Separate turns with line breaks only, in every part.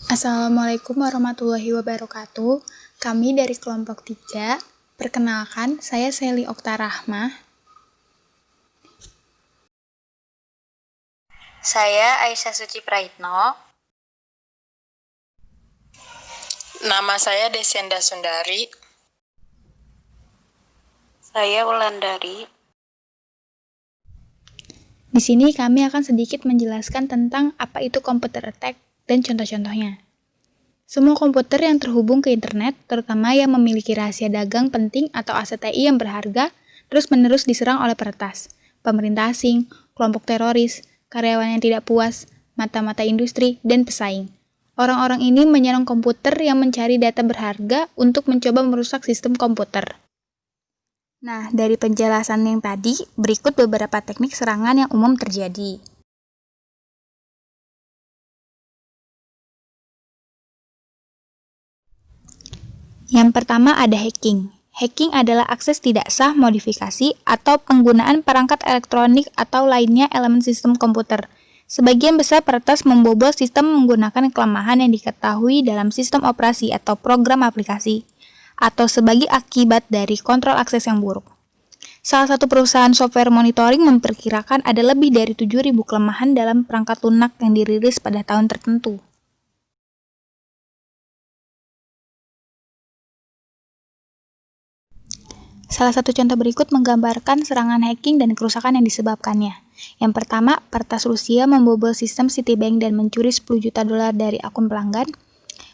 Assalamualaikum warahmatullahi wabarakatuh. Kami dari kelompok 3. Perkenalkan, saya Seli Oktarahmah.
Saya Aisyah Suci Praitno.
Nama saya Desyenda Sundari.
Saya Wulandari.
Di sini kami akan sedikit menjelaskan tentang apa itu computer attack dan contoh-contohnya. Semua komputer yang terhubung ke internet, terutama yang memiliki rahasia dagang penting atau aset TI yang berharga, terus-menerus diserang oleh peretas, pemerintah asing, kelompok teroris, karyawan yang tidak puas, mata-mata industri, dan pesaing. Orang-orang ini menyerang komputer yang mencari data berharga untuk mencoba merusak sistem komputer. Nah, dari penjelasan yang tadi, berikut beberapa teknik serangan yang umum terjadi. Yang pertama ada hacking. Hacking adalah akses tidak sah, modifikasi, atau penggunaan perangkat elektronik atau lainnya elemen sistem komputer. Sebagian besar peretas membobol sistem menggunakan kelemahan yang diketahui dalam sistem operasi atau program aplikasi, atau sebagai akibat dari kontrol akses yang buruk. Salah satu perusahaan software monitoring memperkirakan ada lebih dari 7.000 kelemahan dalam perangkat lunak yang dirilis pada tahun tertentu. Salah satu contoh berikut menggambarkan serangan hacking dan kerusakan yang disebabkannya. Yang pertama, peretas Rusia membobol sistem Citibank dan mencuri 10 juta dolar dari akun pelanggan.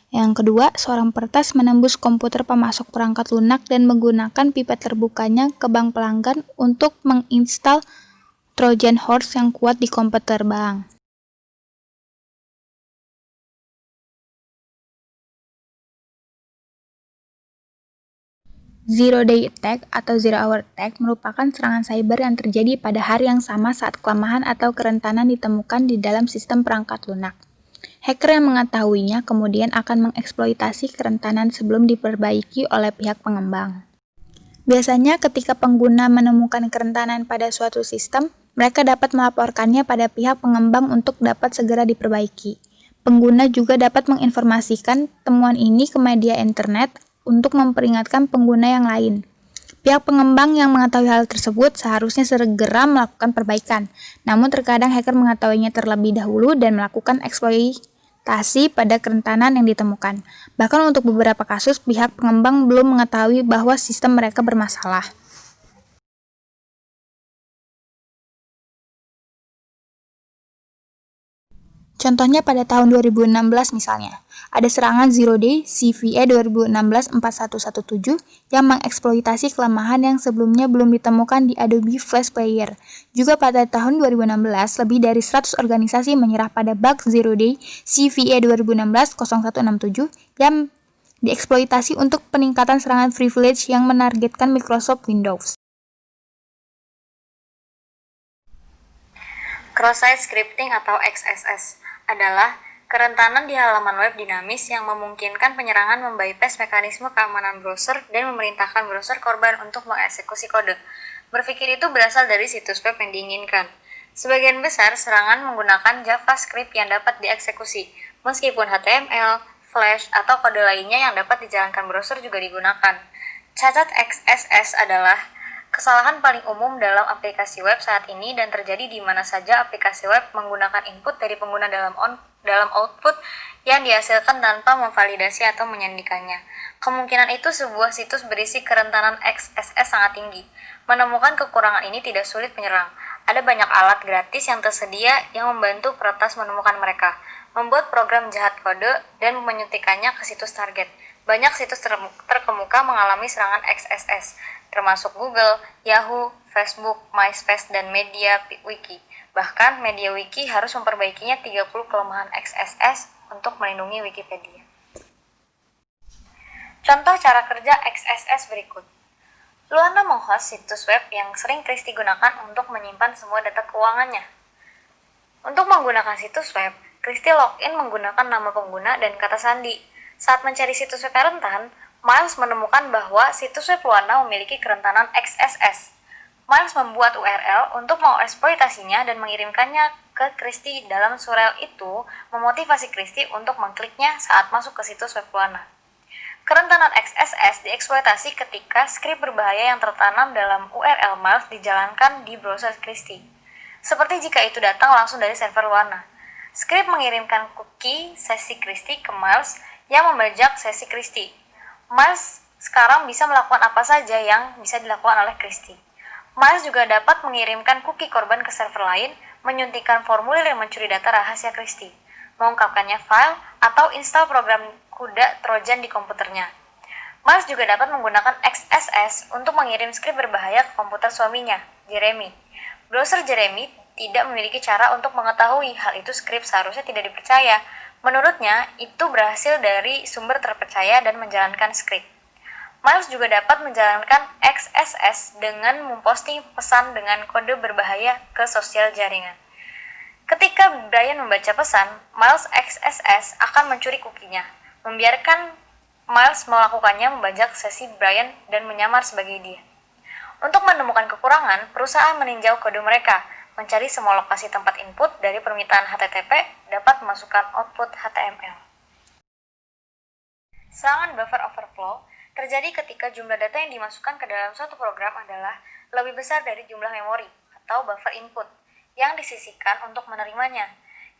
Yang kedua, seorang peretas menembus komputer pemasok perangkat lunak dan menggunakan pipet terbukanya ke bank pelanggan untuk menginstal Trojan horse yang kuat di komputer bank. Zero Day Attack atau Zero Hour Attack merupakan serangan cyber yang terjadi pada hari yang sama saat kelemahan atau kerentanan ditemukan di dalam sistem perangkat lunak. Hacker yang mengetahuinya kemudian akan mengeksploitasi kerentanan sebelum diperbaiki oleh pihak pengembang. Biasanya ketika pengguna menemukan kerentanan pada suatu sistem, mereka dapat melaporkannya pada pihak pengembang untuk dapat segera diperbaiki. Pengguna juga dapat menginformasikan temuan ini ke media internet untuk memperingatkan pengguna yang lain. Pihak pengembang yang mengetahui hal tersebut seharusnya segera melakukan perbaikan, namun terkadang hacker mengetahuinya terlebih dahulu dan melakukan eksploitasi pada kerentanan yang ditemukan. Bahkan untuk beberapa kasus, pihak pengembang belum mengetahui bahwa sistem mereka bermasalah. Contohnya pada tahun 2016 misalnya, ada serangan Zero Day CVE 2016-4117 yang mengeksploitasi kelemahan yang sebelumnya belum ditemukan di Adobe Flash Player. Juga pada tahun 2016, lebih dari 100 organisasi menyerah pada bug Zero Day CVE 2016-0167 yang dieksploitasi untuk peningkatan serangan privilege yang menargetkan Microsoft Windows.
Cross-site scripting atau XSS adalah kerentanan di halaman web dinamis yang memungkinkan penyerangan membypass mekanisme keamanan browser dan memerintahkan browser korban untuk mengeksekusi kode. Berpikir itu berasal dari situs web yang diinginkan. Sebagian besar serangan menggunakan JavaScript yang dapat dieksekusi, meskipun HTML, Flash, atau kode lainnya yang dapat dijalankan browser juga digunakan. Cacat XSS adalah kesalahan paling umum dalam aplikasi web saat ini dan terjadi di mana saja aplikasi web menggunakan input dari pengguna dalam output yang dihasilkan tanpa memvalidasi atau menyandikannya. Kemungkinan itu sebuah situs berisi kerentanan XSS sangat tinggi. Menemukan kekurangan ini tidak sulit penyerang. Ada banyak alat gratis yang tersedia yang membantu peretas menemukan mereka, membuat program jahat kode, dan menyuntikannya ke situs target. Banyak situs terkemuka mengalami serangan XSS, termasuk Google, Yahoo, Facebook, MySpace, dan MediaWiki. Bahkan MediaWiki harus memperbaikinya 30 kelemahan XSS untuk melindungi Wikipedia. Contoh cara kerja XSS berikut. Luana menghost situs web yang sering Kristi gunakan untuk menyimpan semua data keuangannya. Untuk menggunakan situs web, Kristi login menggunakan nama pengguna dan kata sandi. Saat mencari situs web yang rentan, Miles menemukan bahwa situs web Luana memiliki kerentanan XSS. Miles membuat URL untuk mengeksploitasinya dan mengirimkannya ke Christie. Dalam surel itu memotivasi Christie untuk mengkliknya saat masuk ke situs web Luana. Kerentanan XSS dieksploitasi ketika skrip berbahaya yang tertanam dalam URL Miles dijalankan di browser Christie. Seperti jika itu datang langsung dari server Luana. Skrip mengirimkan cookie sesi Christie ke Miles yang membajak sesi Christie. Miles sekarang bisa melakukan apa saja yang bisa dilakukan oleh Christie. Miles juga dapat mengirimkan cookie korban ke server lain, menyuntikkan formulir yang mencuri data rahasia Christie, mengungkapkannya file, atau install program kuda Trojan di komputernya. Miles juga dapat menggunakan XSS untuk mengirim skrip berbahaya ke komputer suaminya, Jeremy. Browser Jeremy tidak memiliki cara untuk mengetahui hal itu. Skrip seharusnya tidak dipercaya. Menurutnya, itu berhasil dari sumber terpercaya dan menjalankan skrip. Miles juga dapat menjalankan XSS dengan memposting pesan dengan kode berbahaya ke sosial jaringan. Ketika Brian membaca pesan, Miles XSS akan mencuri cookie-nya, membiarkan Miles melakukannya membajak sesi Brian dan menyamar sebagai dia. Untuk menemukan kekurangan, perusahaan meninjau kode mereka, mencari semua lokasi tempat input dari permintaan HTTP, dapat memasukkan output HTML. Serangan buffer overflow terjadi ketika jumlah data yang dimasukkan ke dalam suatu program adalah lebih besar dari jumlah memori atau buffer input yang disisihkan untuk menerimanya.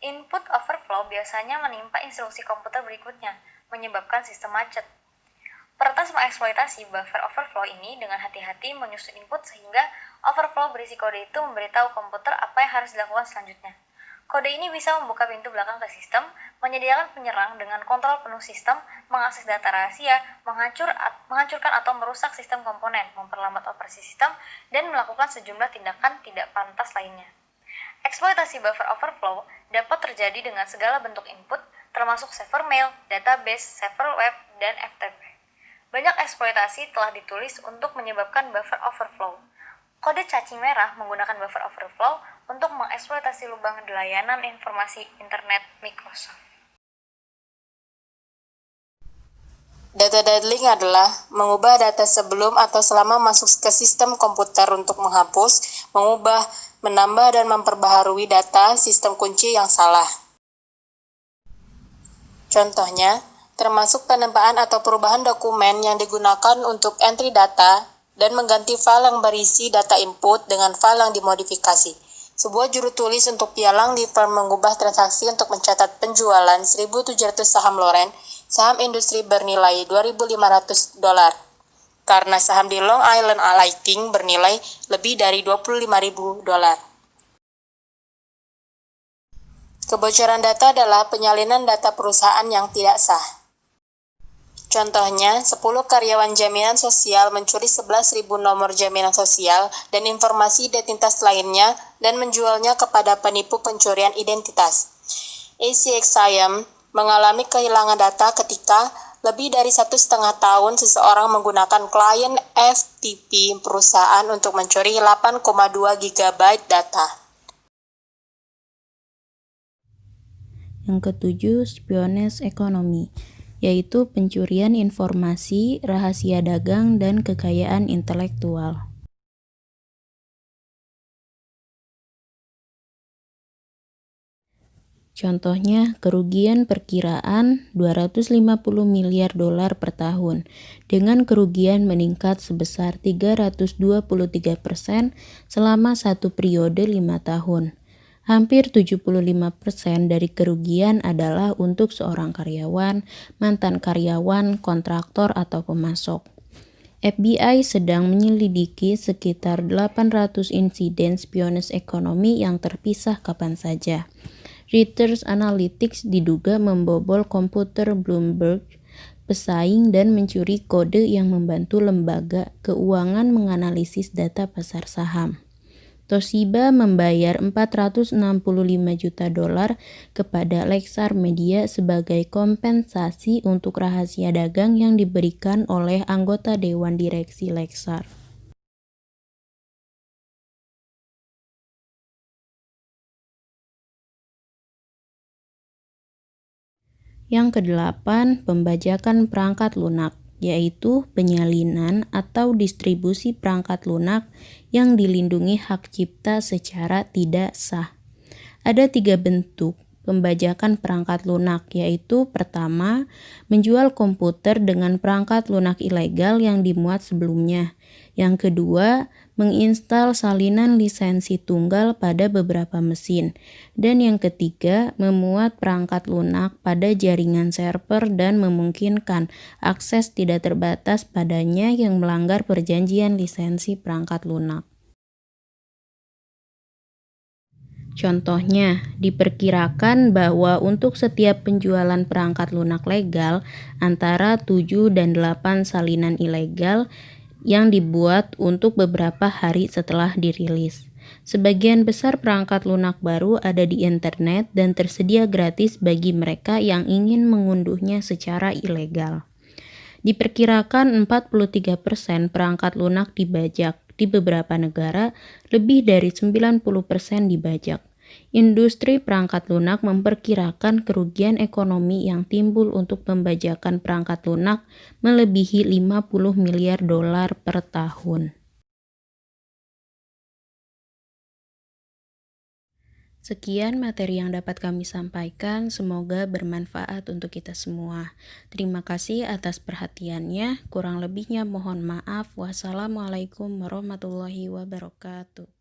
Input overflow biasanya menimpa instruksi komputer berikutnya, menyebabkan sistem macet. Peretas mengeksploitasi buffer overflow ini dengan hati-hati menyusun input sehingga overflow berisi kode itu memberitahu komputer apa yang harus dilakukan selanjutnya. Kode ini bisa membuka pintu belakang ke sistem, menyediakan penyerang dengan kontrol penuh sistem, mengakses data rahasia, menghancurkan atau merusak sistem komponen, memperlambat operasi sistem, dan melakukan sejumlah tindakan tidak pantas lainnya. Eksploitasi buffer overflow dapat terjadi dengan segala bentuk input, termasuk server mail, database, server web, dan FTP. Banyak eksploitasi telah ditulis untuk menyebabkan buffer overflow. Kode cacing merah menggunakan buffer overflow untuk mengeksploitasi lubang di layanan informasi internet Microsoft.
Data diddling adalah mengubah data sebelum atau selama masuk ke sistem komputer untuk menghapus, mengubah, menambah, dan memperbaharui data sistem kunci yang salah. Contohnya, termasuk penambahan atau perubahan dokumen yang digunakan untuk entry data, dan mengganti file yang berisi data input dengan file yang dimodifikasi. Sebuah juru tulis untuk pialang di firm mengubah transaksi untuk mencatat penjualan 1.700 saham Loren, saham industri bernilai $2.500, karena saham di Long Island Lighting bernilai lebih dari $25.000. Kebocoran data adalah penyalinan data perusahaan yang tidak sah. Contohnya, 10 karyawan jaminan sosial mencuri 11.000 nomor jaminan sosial dan informasi identitas lainnya dan menjualnya kepada penipu pencurian identitas. ACXIM mengalami kehilangan data ketika lebih dari 1,5 tahun seseorang menggunakan klien FTP perusahaan untuk mencuri 8,2 GB data.
Yang ketujuh, spionage ekonomi, yaitu pencurian informasi, rahasia dagang, dan kekayaan intelektual. Contohnya, kerugian perkiraan $250 miliar per tahun, dengan kerugian meningkat sebesar 323% selama satu periode 5 tahun. Hampir 75% dari kerugian adalah untuk seorang karyawan, mantan karyawan, kontraktor, atau pemasok. FBI sedang menyelidiki sekitar 800 insiden spionage ekonomi yang terpisah kapan saja. Reuters Analytics diduga membobol komputer Bloomberg, pesaing, dan mencuri kode yang membantu lembaga keuangan menganalisis data pasar saham. Toshiba membayar $465 juta kepada Lexar Media sebagai kompensasi untuk rahasia dagang yang diberikan oleh anggota Dewan Direksi Lexar. Yang kedelapan, pembajakan perangkat lunak. yaitu penyalinan atau distribusi perangkat lunak yang dilindungi hak cipta secara tidak sah. Ada 3 bentuk pembajakan perangkat lunak, yaitu pertama, menjual komputer dengan perangkat lunak ilegal yang dimuat sebelumnya. Yang kedua, menginstal salinan lisensi tunggal pada beberapa mesin. Dan yang ketiga, memuat perangkat lunak pada jaringan server dan memungkinkan akses tidak terbatas padanya yang melanggar perjanjian lisensi perangkat lunak. Contohnya, diperkirakan bahwa untuk setiap penjualan perangkat lunak legal, antara 7 dan 8 salinan ilegal yang dibuat untuk beberapa hari setelah dirilis. Sebagian besar perangkat lunak baru ada di internet dan tersedia gratis bagi mereka yang ingin mengunduhnya secara ilegal. Diperkirakan 43% perangkat lunak dibajak. Di beberapa negara, lebih dari 90% dibajak. Industri perangkat lunak memperkirakan kerugian ekonomi yang timbul untuk pembajakan perangkat lunak melebihi 50 miliar dolar per tahun. Sekian materi yang dapat kami sampaikan, semoga bermanfaat untuk kita semua. Terima kasih atas perhatiannya, kurang lebihnya mohon maaf. Wassalamualaikum warahmatullahi wabarakatuh.